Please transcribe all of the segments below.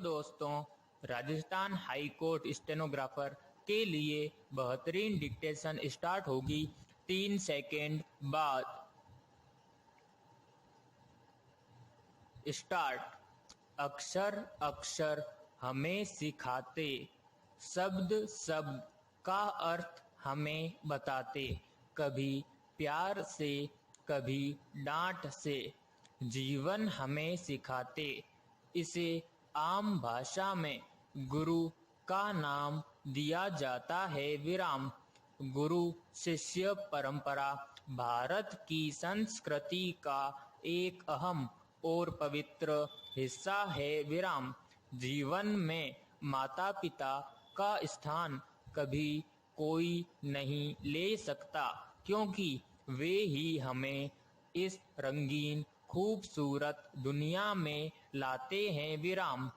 दोस्तों, Rajasthan high court stenographer के लिए बेहतरीन डिक्टेशन स्टार्ट होगी 3 सेकेंड बाद। स्टार्ट। अक्षर अक्षर हमें सिखाते, शब्द शब्द का अर्थ हमें बताते, कभी प्यार से कभी डांट से जीवन हमें सिखाते। इसे आम भाषा में गुरु का नाम दिया जाता है विराम। गुरु शिष्य परंपरा भारत की संस्कृति का एक अहम और पवित्र हिस्सा है विराम। जीवन में माता पिता का स्थान कभी कोई नहीं ले सकता, क्योंकि वे ही हमें इस रंगीन खूबसूरत दुनिया में लाते हैं विराम।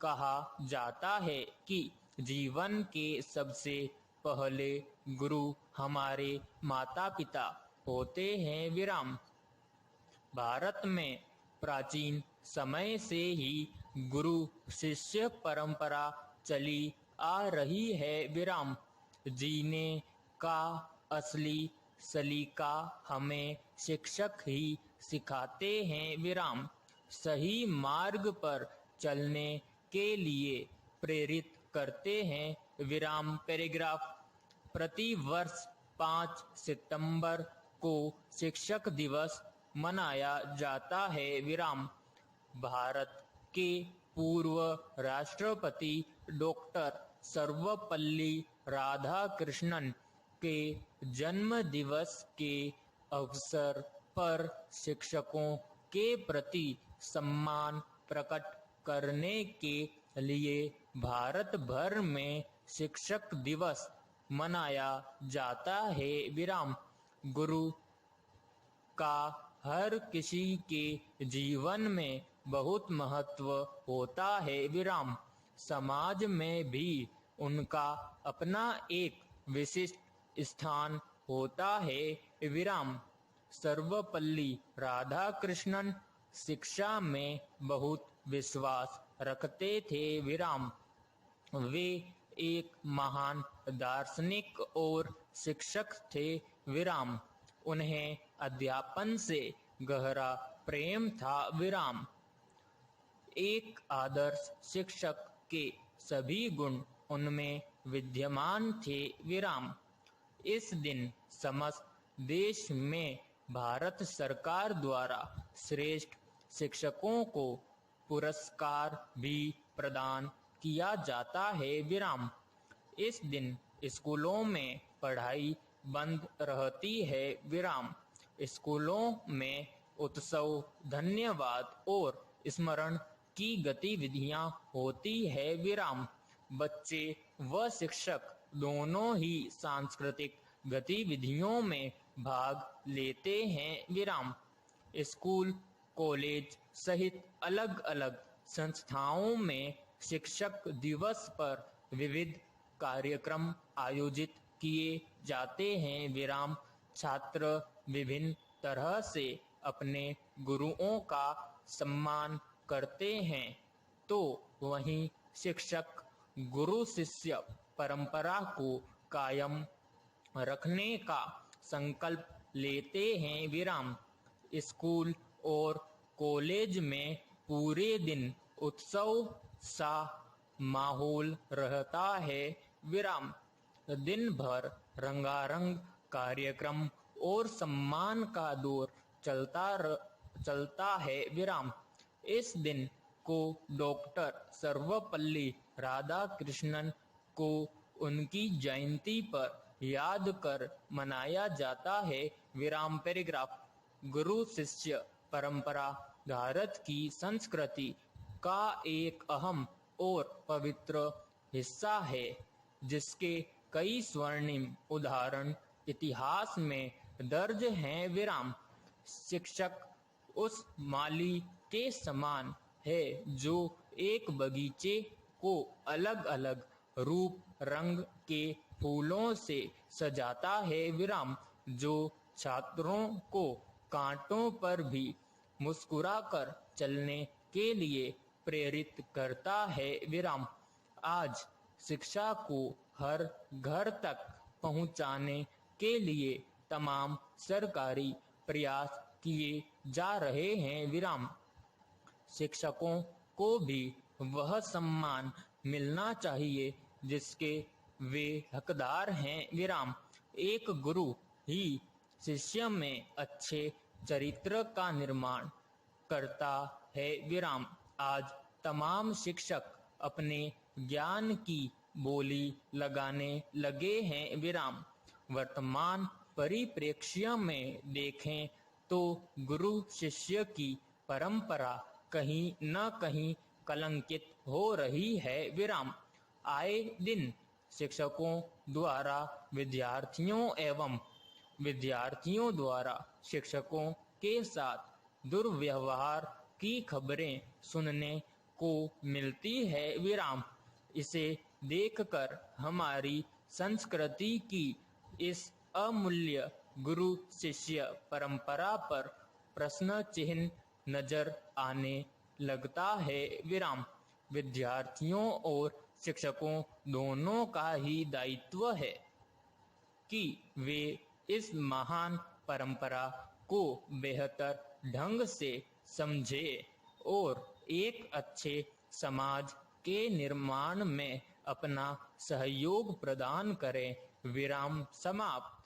कहा जाता है कि जीवन के सबसे पहले गुरु हमारे माता पिता होते हैं विराम। भारत में प्राचीन समय से ही गुरु शिष्य परंपरा चली आ रही है विराम। जीने का असली सलीका हमें शिक्षक ही सिखाते हैं विराम। सही मार्ग पर चलने के लिए प्रेरित करते हैं विराम। पैराग्राफ। प्रति वर्ष 5 सितंबर को शिक्षक दिवस मनाया जाता है विराम। भारत के पूर्व राष्ट्रपति डॉक्टर सर्वपल्ली राधाकृष्णन के जन्म दिवस के अवसर पर शिक्षकों के प्रति सम्मान प्रकट करने के लिए भारत भर में शिक्षक दिवस मनाया जाता है विराम। गुरु का हर किसी के जीवन में बहुत महत्व होता है विराम। समाज में भी उनका अपना एक विशिष्ट स्थान होता है विराम। सर्वपल्ली राधाकृष्णन शिक्षा में बहुत विश्वास रखते थे विराम। वे एक महान दार्शनिक और शिक्षक थे विराम। उन्हें अध्यापन से गहरा प्रेम था विराम। एक आदर्श शिक्षक के सभी गुण उनमें विद्यमान थे विराम। इस दिन समस्त देश में भारत सरकार द्वारा श्रेष्ठ शिक्षकों को पुरस्कार भी प्रदान किया जाता है विराम। इस दिन स्कूलों में पढ़ाई बंद रहती है विराम। स्कूलों में उत्सव, धन्यवाद और स्मरण की गतिविधियां होती है विराम। बच्चे व शिक्षक दोनों ही सांस्कृतिक गतिविधियों में भाग लेते हैं विराम। स्कूल, कॉलेज सहित अलग अलग संस्थाओं में शिक्षक दिवस पर विविध कार्यक्रम आयोजित किए जाते हैं विराम। छात्र विभिन्न तरह से अपने गुरुओं का सम्मान करते हैं, तो वहीं शिक्षक गुरु शिष्य परंपरा को कायम रखने का संकल्प लेते हैं विराम। स्कूल और कॉलेज में पूरे दिन उत्सव सा माहौल रहता है विराम। दिन भर रंगारंग कार्यक्रम और सम्मान का दौर चलता है विराम। इस दिन को डॉक्टर सर्वपल्ली राधाकृष्णन को उनकी जयंती पर याद कर मनाया जाता है विराम। पैराग्राफ। गुरु शिष्य परंपरा भारत की संस्कृति का एक अहम और पवित्र हिस्सा है, जिसके कई स्वर्णिम उदाहरण इतिहास में दर्ज हैं विराम। शिक्षक उस माली के समान है जो एक बगीचे को अलग अलग रूप रंग के फूलों से सजाता है विराम, जो छात्रों को कांटों पर भी मुस्कुराकर चलने के लिए प्रेरित करता है। विराम। आज शिक्षा को हर घर तक पहुंचाने के लिए तमाम सरकारी प्रयास किए जा रहे हैं। विराम। शिक्षकों को भी वह सम्मान मिलना चाहिए जिसके वे हकदार हैं। विराम। एक गुरु ही शिष्य में अच्छे चरित्र का निर्माण करता है। विराम। आज तमाम शिक्षक अपने ज्ञान की बोली लगाने लगे हैं। विराम। वर्तमान परिप्रेक्ष्य में देखें तो गुरु शिष्य की परंपरा कहीं न कहीं कलंकित हो रही है। विराम। आए दिन शिक्षकों द्वारा विद्यार्थियों द्वारा शिक्षकों के साथ दुर्व्यवहार की खबरें सुनने को मिलती है। विराम। इसे देखकर हमारी संस्कृति की इस अमूल्य गुरु शिष्य परंपरा पर प्रश्न चिन्ह नजर आने लगता है। विराम। विद्यार्थियों और शिक्षकों दोनों का ही दायित्व है कि वे इस महान परंपरा को बेहतर ढंग से समझें और एक अच्छे समाज के निर्माण में अपना सहयोग प्रदान करें। विराम समाप्त।